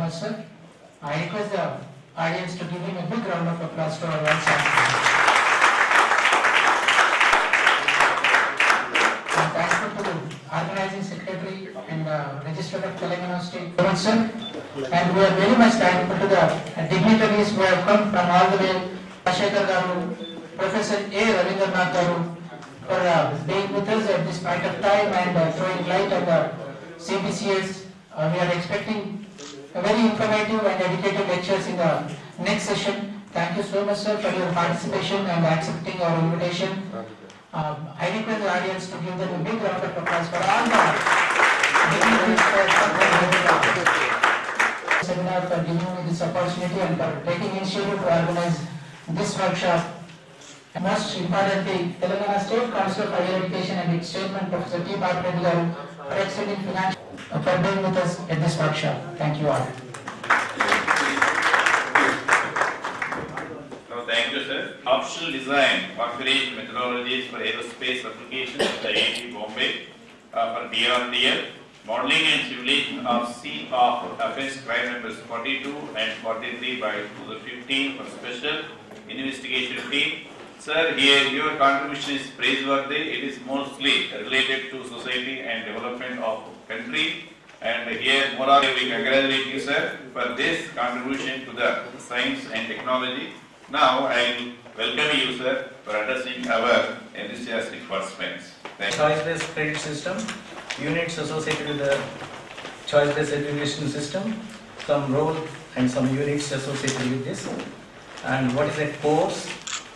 much, sir. I request the audience to give him a big round of applause for our vice chancellor. And thankful to the organizing secretary and registrar of Telangana State Government, sir. And we are very much thankful to the dignitaries who have come from all the way, Ashekar Garu, Professor A. Ravindranath Garu, for being with us at this point of time and throwing light on the CBCS. We are expecting a very informative and educative lectures in the next session. Thank you so much, sir, for your participation and accepting our invitation. I request the audience to give them a big round of applause for all the seminar, for giving me this opportunity and for taking initiative to organize this workshop. And most importantly, Telangana State Council of Higher Education and its chairman, Professor T. Bhattacharya Garu, for extending financial for being with us at this workshop. Thank you all. Thank you, sir. Optional design configuration methodologies for aerospace applications at the IIT Bombay for BRDL. Modeling and simulation of C of offense crime numbers 42 and 43 by 2015 for special investigation team. Sir, here your contribution is praiseworthy. It is mostly related to society and development of country. And here, morally, we congratulate you, sir, for this contribution to the science and technology. Now, I welcome you, sir, for addressing our enthusiastic participants. Choice-based credit system, units associated with the choice-based education system, some role and some units associated with this, and what is a course,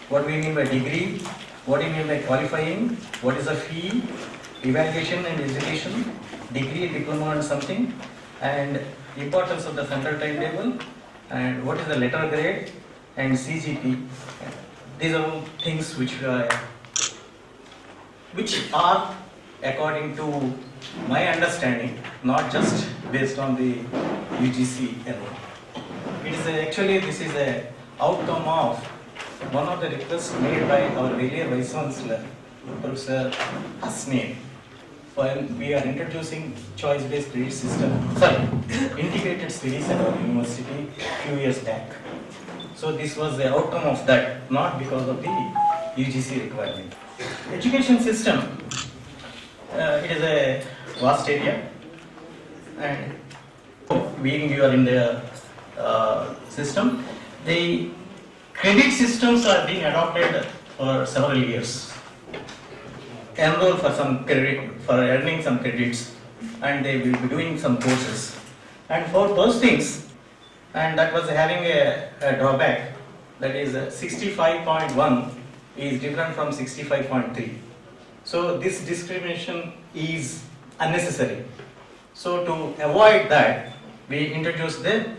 what do we mean by degree, what do you mean by qualifying, what is the fee, evaluation and education, degree, diploma and something, and importance of the central timetable, and what is the letter grade and CGP. These are all things which are according to my understanding, not just based on the UGC alone. It is actually this is a outcome of one of the requests made by our earlier Vice Chancellor, Professor Hasnain, when we are introducing choice-based credit system, integrated studies at our university a few years back. So this was the outcome of that, not because of the UGC requirement. Education system, it is a vast area, and being you are in the system, the credit systems are being adopted for several years. Enroll for some credit, for earning some credits, and they will be doing some courses. And for those things, and that was having a drawback, that is 65.1 is different from 65.3. So this discrimination is unnecessary. So to avoid that, we introduced the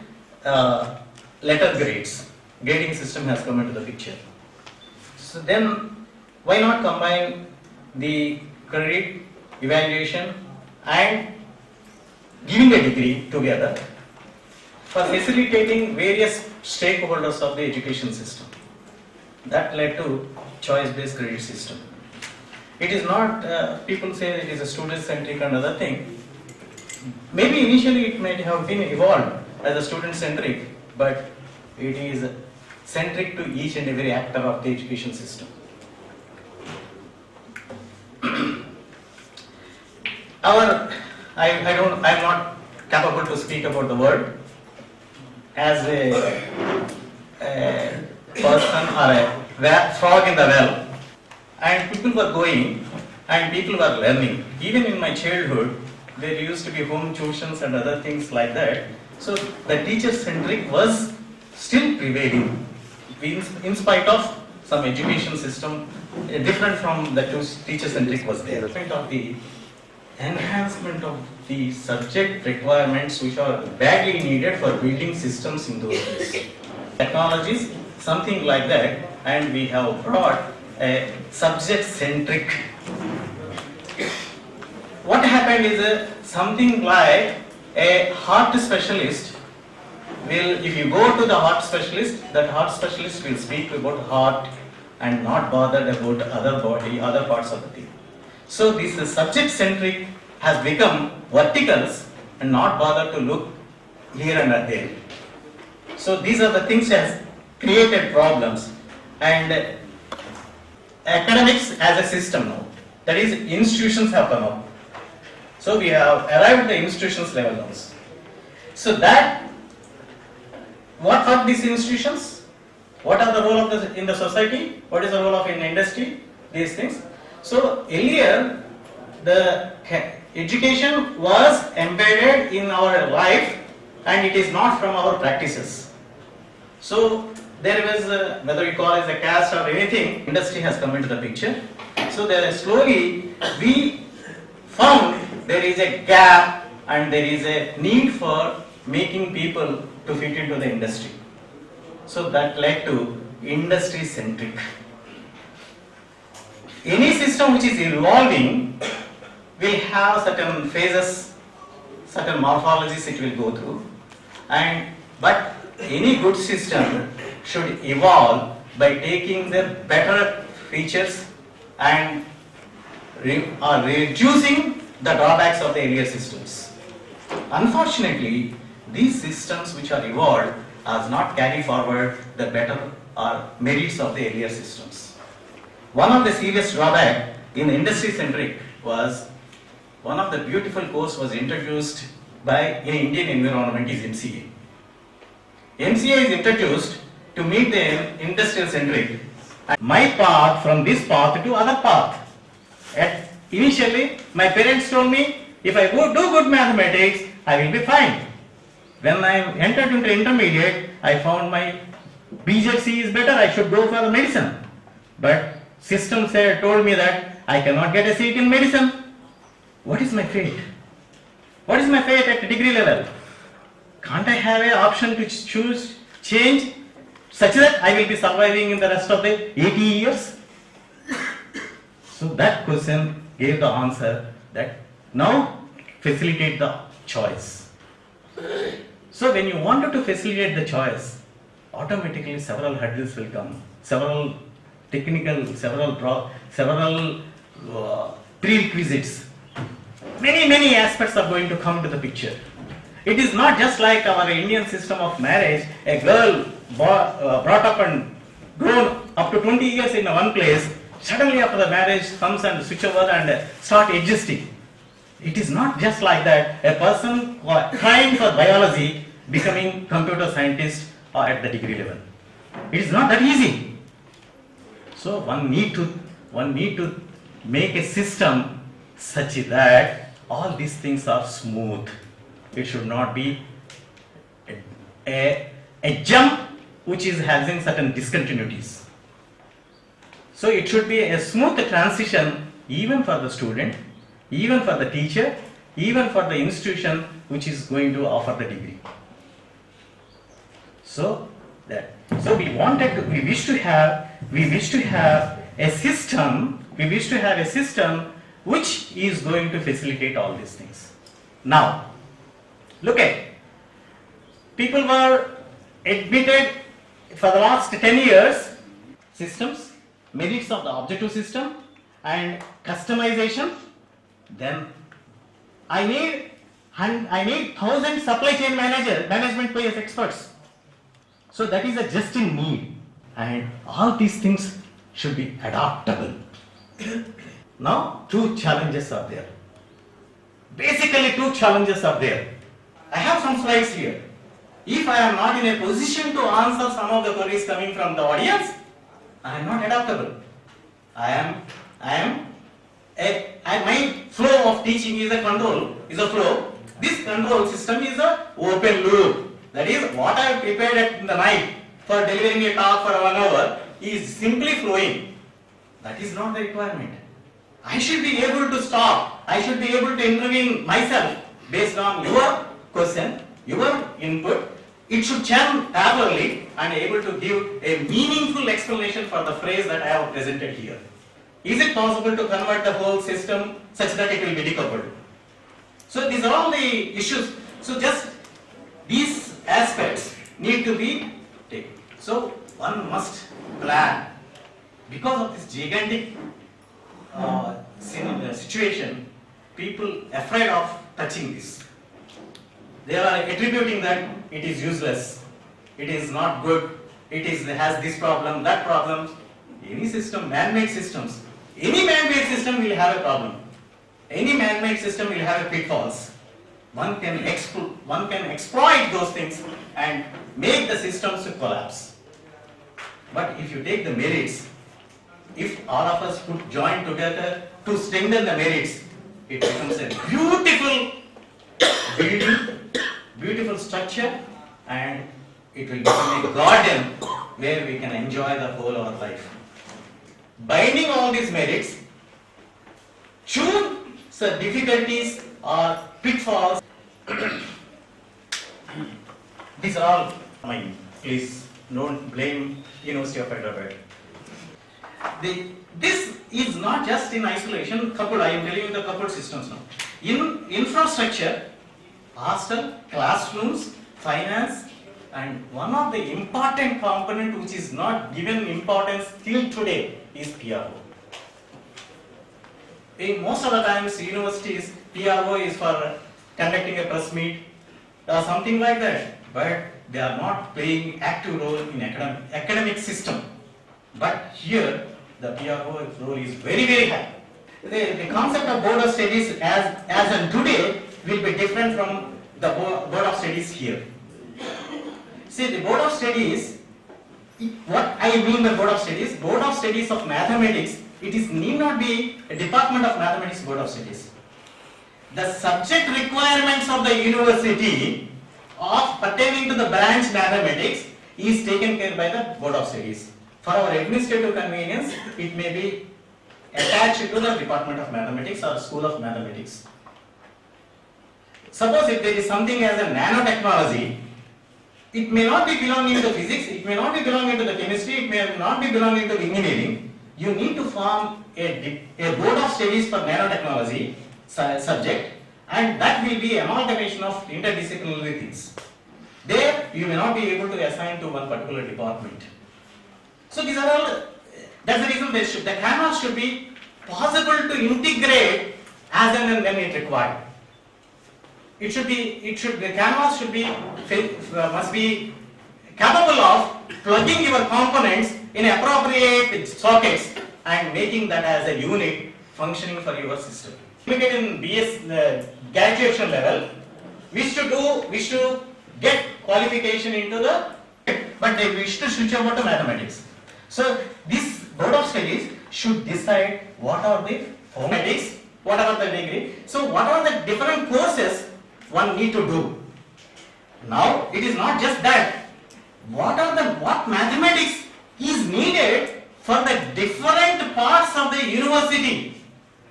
letter grades. Grading system has come into the picture. So then, why not combine the credit, evaluation and giving a degree together for facilitating various stakeholders of the education system? That led to choice-based credit system. It is not, people say it is a student-centric and other thing. Maybe initially it might have been evolved as a student-centric, but it is centric to each and every actor of the education system. I am not capable to speak about the word as a person or a frog in the well, and people were going and people were learning. Even in my childhood, there used to be home tuitions and other things like that. So the teacher-centric was still prevailing, in spite of some education system different from the teacher-centric was there. Of the enhancement of the subject requirements which are badly needed for building systems in those days. Technologies, something like that, and we have brought a subject-centric. What happened is something like a heart specialist will, if you go to the heart specialist, that heart specialist will speak about heart and not bothered about other body, other parts of the thing. So this subject-centric has become verticals and not bothered to look here and there. So these are the things that has created problems, and academics as a system now, that is institutions have come up. So we have arrived at the institutions level now. So that, what are these institutions? What are the role of in the society? What is the role of in industry? These things. So earlier, the education was embedded in our life, and it is not from our practices. So there was, whether you call it a caste or anything, industry has come into the picture. So there slowly we found there is a gap and there is a need for making people to fit into the industry. So that led to industry centric. Any system which is evolving will have certain phases, certain morphologies it will go through, but any good system should evolve by taking the better features and reducing the drawbacks of the earlier systems. Unfortunately, these systems which are evolved does not carry forward the better or merits of the earlier systems. One of the serious drawback in industry centric was one of the beautiful course was introduced by in Indian environment is MCA. MCA is introduced to meet the industrial centric. My path from this path to other path. Initially, my parents told me if I do good mathematics, I will be fine. When I entered into intermediate, I found my BJC is better, I should go for the medicine. But system told me that I cannot get a seat in medicine. What is my fate? What is my fate at degree level? Can't I have an option to choose change such that I will be surviving in the rest of the 80 years? So that question gave the answer that now facilitate the choice. So when you wanted to facilitate the choice, automatically several hurdles will come, several technical, several prerequisites. Many aspects are going to come to the picture. It is not just like our Indian system of marriage, a girl brought up and grown up to 20 years in one place, suddenly after the marriage comes and switch over and start adjusting. It is not just like that. A person trying for biology becoming computer scientist or at the degree level. It is not that easy. So one need to make a system such that all these things are smooth. It should not be a jump which is having certain discontinuities. So it should be a smooth transition even for the student, even for the teacher, even for the institution which is going to offer the degree. So we wish to have a system which is going to facilitate all these things. Now, look at, people were admitted for the last 10 years, systems, merits of the objective system and customization. Then I need 1,000 supply chain management PS experts. So that is a just in need, and all these things should be adaptable. Now, two challenges are there. Basically, two challenges are there. I have some slides here. If I am not in a position to answer some of the queries coming from the audience, I am not adaptable. My flow of teaching is a flow. This control system is a open loop. That is, what I have prepared at the night for delivering a talk for 1 hour is simply flowing. That is not the requirement. I should be able to stop. I should be able to intervene myself based on your question, your input. It should channel parallelly and able to give a meaningful explanation for the phrase that I have presented here. Is it possible to convert the whole system such that it will be decoupled? So these are all the issues. So just these aspects need to be taken. So one must plan. Because of this gigantic situation, people afraid of touching this. they are attributing that it is useless, it is not good, has this problem, that problem. Any system, man-made systems, any man-made system will have a problem. Any man-made system will have a pitfalls. One can exploit those things and make the systems to collapse. But if you take the merits, if all of us could join together to strengthen the merits, it becomes a beautiful building, beautiful structure, and it will become a garden where we can enjoy the whole of our life. Binding all these merits, choose the difficulties or pitfalls. These are all mine. Please don't blame University of Hyderabad. This is not just in isolation, coupled, I am telling you the coupled systems now. In infrastructure, hostel, classrooms, finance, and one of the important component which is not given importance till today is PRO. In most of the times, universities, PRO is for conducting a press meet or something like that, but they are not playing active role in academic system. But here, the PRO role is very, very high. The concept of board of studies as on today will be different from the board of studies here. See, the board of studies, what I mean by board of studies of mathematics, it is need not be a department of mathematics board of studies. The subject requirements of the university of pertaining to the branch mathematics is taken care by the board of studies. For our administrative convenience, it may be attached to the Department of Mathematics or School of Mathematics. Suppose if there is something as a nanotechnology, it may not be belonging to physics, it may not be belonging to the chemistry, it may not be belonging to engineering. You need to form a board of studies for nanotechnology subject, and that will be amalgamation of interdisciplinary things. There, you may not be able to assign to one particular department. So these are all, that's the reason the canvas should be possible to integrate as and when it required. The canvas must be capable of plugging your components in appropriate sockets and making that as a unit functioning for your system. In BS graduation level, wish to get qualification into the, but they wish to switch over to mathematics. So this board of studies should decide what are the mathematics, whatever the degree. So what are the different courses one need to do. Now it is not just that. What mathematics is needed for the different parts of the university.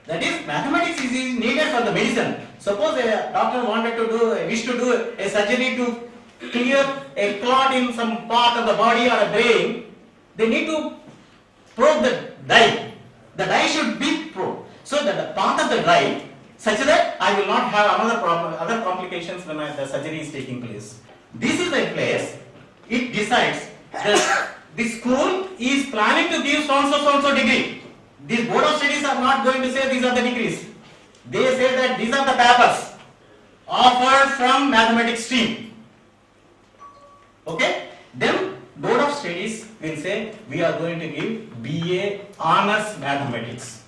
That is, mathematics is needed for the medicine. Suppose a doctor wish to do a surgery to clear a clot in some part of the body or a brain, they need to probe the dye. The dye should be probed so that the part of the dye such that I will not have other complications when the surgery is taking place. This is the place, it decides that the school is planning to give so-and-so degree. These board of studies are not going to say these are the degrees. They say that these are the papers offered from mathematics stream. Okay? Then board of studies will say we are going to give BA Honors Mathematics.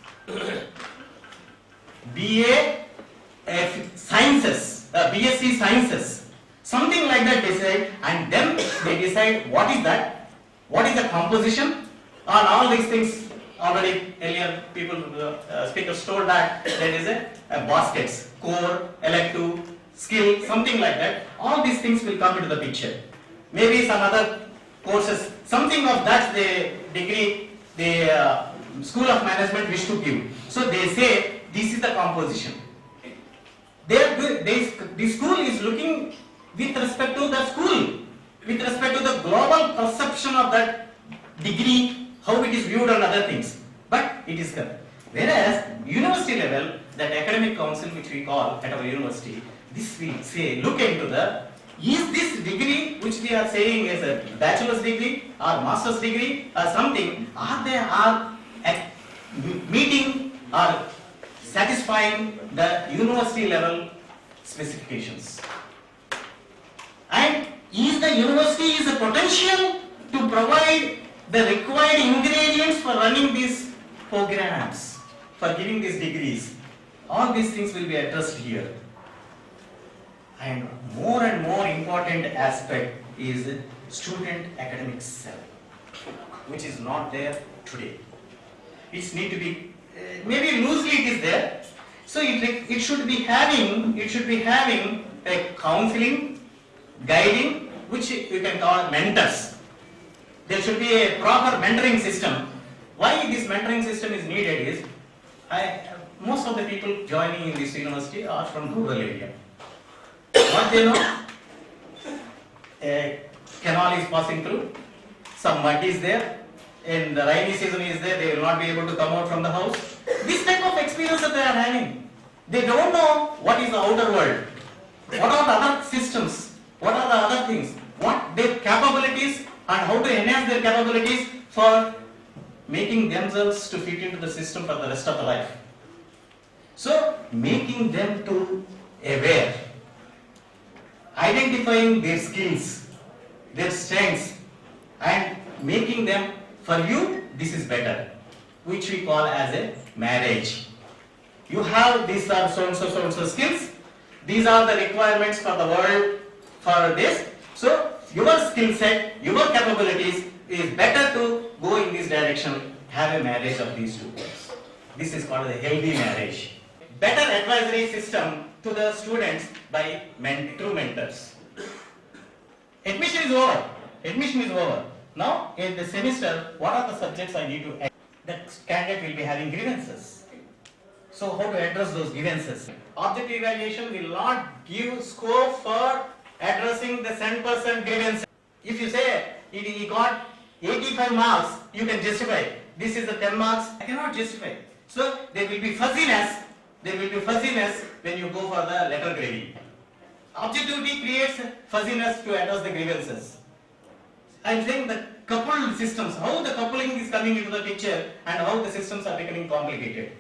BA Sciences, BSc Sciences, something like that they say, and then they decide what is that, what is the composition, and all these things. Already earlier speakers told that there is a baskets, core, elective, skill, something like that. All these things will come into the picture. Maybe some other courses, something of that the degree, the School of Management wish to give. So they say this is the composition. The school is looking with respect to the school, with respect to the global perception of that degree, how it is viewed and other things. But it is correct. Whereas university level, that academic council which we call at our university, this will say, look into is this degree which we are saying is a bachelor's degree or master's degree or something, are they meeting or satisfying the university level specifications. Is the university is a potential to provide the required ingredients for running these programs, for giving these degrees. All these things will be addressed here. And more important aspect is student academic cell, which is not there today. It need to be, maybe loosely it is there. So it should be having a counseling, guiding, which you can call mentors. There should be a proper mentoring system. Why this mentoring system is needed is, most of the people joining in this university are from rural area. What they know? A canal is passing through, some mud is there, and the rainy season is there, they will not be able to come out from the house. This type of experience that they are having. They don't know what is the outer world. What are the other systems? What are the other things? What their capabilities and how to enhance their capabilities for making themselves to fit into the system for the rest of the life. So, making them to aware, identifying their skills, their strengths, and making them, for you, this is better, which we call as a marriage. You have these are so and so skills, these are the requirements for the world for this. So, your skill set, your capabilities is better to go in this direction, have a marriage of these two things. This is called a healthy marriage. Better advisory system to the students by through mentors. Admission is over. Admission is over. Now, in the semester, what are the subjects I need to add? The candidate will be having grievances. So, how to address those grievances? Objective evaluation will not give scope for addressing the 10% grievances. If you say he got 85 marks, you can justify. This is the 10 marks, I cannot justify. So, there will be fuzziness. There will be fuzziness when you go for the letter grading. Objectivity creates fuzziness to address the grievances. I am saying the coupled systems, how the coupling is coming into the picture and how the systems are becoming complicated.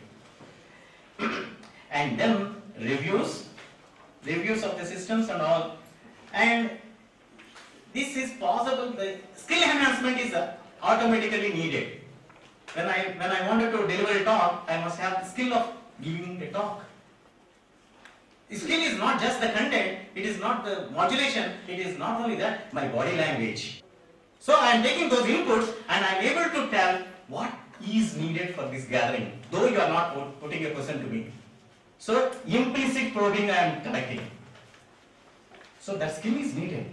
And then reviews of the systems and all. And this is possible, the skill enhancement is automatically needed. When I wanted to deliver a talk, I must have the skill of giving a talk. The skill is not just the content, it is not the modulation, it is not only that, my body language. So I am taking those inputs and I am able to tell what is needed for this gathering, though you are not putting a question to me. So implicit probing I am collecting. So that skill is needed.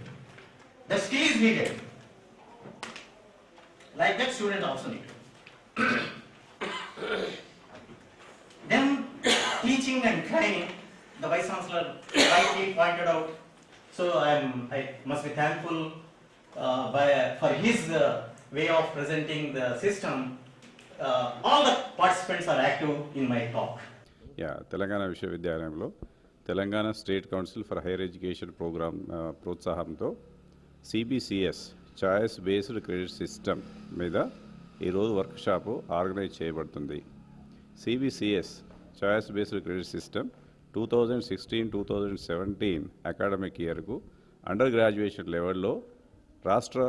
The skill is needed. Like that student also needed. Then teaching and training, the Vice Chancellor rightly pointed out. So I must be thankful for his way of presenting the system. All the participants are active in my talk. Telangana విశ్వవిద్యాలయంలో Telangana state council for higher education program ప్రోత్సాహంతో CBCS choice based credit system మీద ఈరోజు workshop organise చేయబడుతుంది. CBCS choice based credit system 2016-2017 academic ఇయర్కు under graduation లెవెల్లో రాష్ట్ర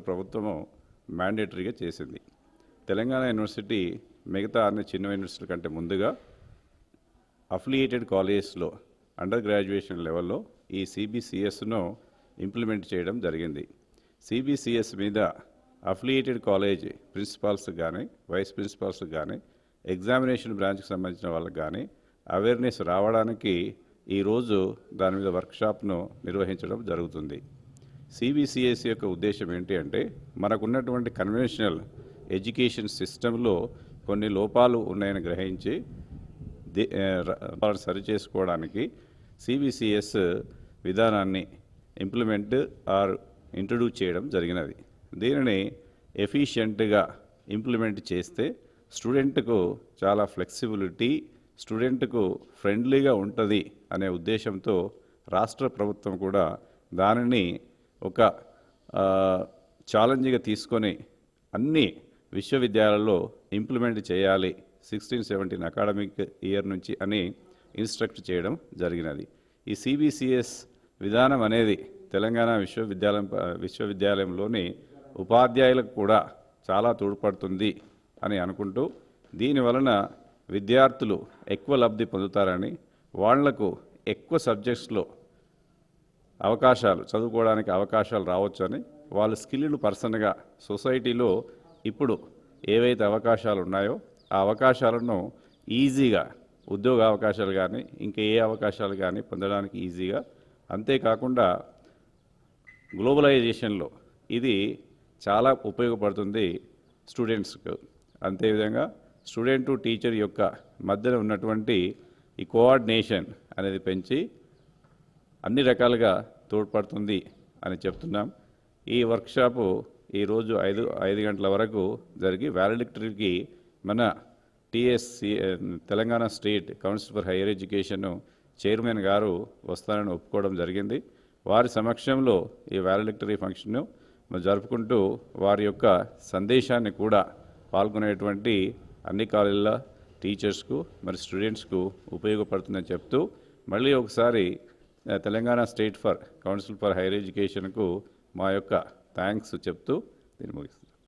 ప్రభుత్వము మ్యాండేటరీగా చేసింది. తెలంగాణ యూనివర్సిటీ మిగతా అన్ని చిన్న యూనివర్సిటీల కంటే ముందుగా అఫిలియేటెడ్ కాలేజెస్లో అండర్ గ్రాడ్యుయేషన్ లెవెల్లో ఈ సిబిసిఎస్ను ఇంప్లిమెంట్ చేయడం జరిగింది. సిబిసిఎస్ మీద అఫిలియేటెడ్ కాలేజ్ ప్రిన్సిపాల్స్ కానీ వైస్ ప్రిన్సిపాల్స్ కానీ ఎగ్జామినేషన్ బ్రాంచ్కి సంబంధించిన వాళ్ళకి కానీ అవేర్నెస్ రావడానికి ఈరోజు దాని మీద వర్క్షాప్ను నిర్వహించడం జరుగుతుంది. సిబిసిఎస్ యొక్క ఉద్దేశం ఏంటి అంటే, మనకున్నటువంటి కన్వెన్షనల్ ఎడ్యుకేషన్ సిస్టంలో కొన్ని లోపాలు ఉన్నాయని గ్రహించి సరిచేసుకోవడానికి సిబిసిఎస్ విధానాన్ని ఇంట్రడ్యూస్ చేయడం జరిగినది. దీనిని ఎఫిషియెంట్గా ఇంప్లిమెంట్ చేస్తే స్టూడెంట్కు చాలా ఫ్లెక్సిబిలిటీ, స్టూడెంట్కు ఫ్రెండ్లీగా ఉంటుంది అనే ఉద్దేశంతో రాష్ట్ర ప్రభుత్వం కూడా దానిని ఒక ఛాలెంజ్గా తీసుకొని అన్ని విశ్వవిద్యాలయాల్లో ఇంప్లిమెంట్ చేయాలి 16-17 అకాడమిక్ ఇయర్ నుంచి అని ఇన్స్ట్రక్ట్ చేయడం జరిగినది. ఈ సిబిసిఎస్ విధానం అనేది తెలంగాణ విశ్వవిద్యాలయంలోని ఉపాధ్యాయులకు కూడా చాలా తోడ్పడుతుంది అని అనుకుంటూ దీని వలన విద్యార్థులు ఎక్కువ లబ్ధి పొందుతారని, వాళ్లకు ఎక్కువ సబ్జెక్ట్స్లో అవకాశాలు చదువుకోవడానికి అవకాశాలు రావచ్చని, వాళ్ళు స్కిల్డ్ పర్సన్గా సొసైటీలో ఇప్పుడు ఏవైతే అవకాశాలు ఉన్నాయో ఆ అవకాశాలను ఈజీగా ఉద్యోగ అవకాశాలు కానీ ఇంకా ఏ అవకాశాలు కానీ పొందడానికి ఈజీగా, అంతేకాకుండా గ్లోబలైజేషన్లో ఇది చాలా ఉపయోగపడుతుంది స్టూడెంట్స్కు. అంతేవిధంగా స్టూడెంట్ టు టీచర్ యొక్క మధ్యలో ఉన్నటువంటి ఈ కోఆర్డినేషన్ అనేది పెంచి అన్ని రకాలుగా తోడ్పడుతుంది అని చెప్తున్నాం. ఈ వర్క్షాపు ఈరోజు 5 గంటల వరకు జరిగి వ్యాలిడిక్టరీకి మన TSC Telangana state council for higher education chairman గారు వస్తారని ఒప్పుకోవడం జరిగింది. వారి సమక్షంలో ఈ వ్యాలిడిక్టరీ ఫంక్షన్ను జరుపుకుంటూ వారి యొక్క సందేశాన్ని కూడా పాల్గొనేటువంటి అన్ని కాలేజీల టీచర్స్కు మరి స్టూడెంట్స్కు ఉపయోగపడుతుందని చెప్తూ మళ్ళీ ఒకసారి Telangana state for council for higher ఎడ్యుకేషన్కు మా యొక్క థ్యాంక్స్ చెప్తూ దీన్ని ముగిస్తాను.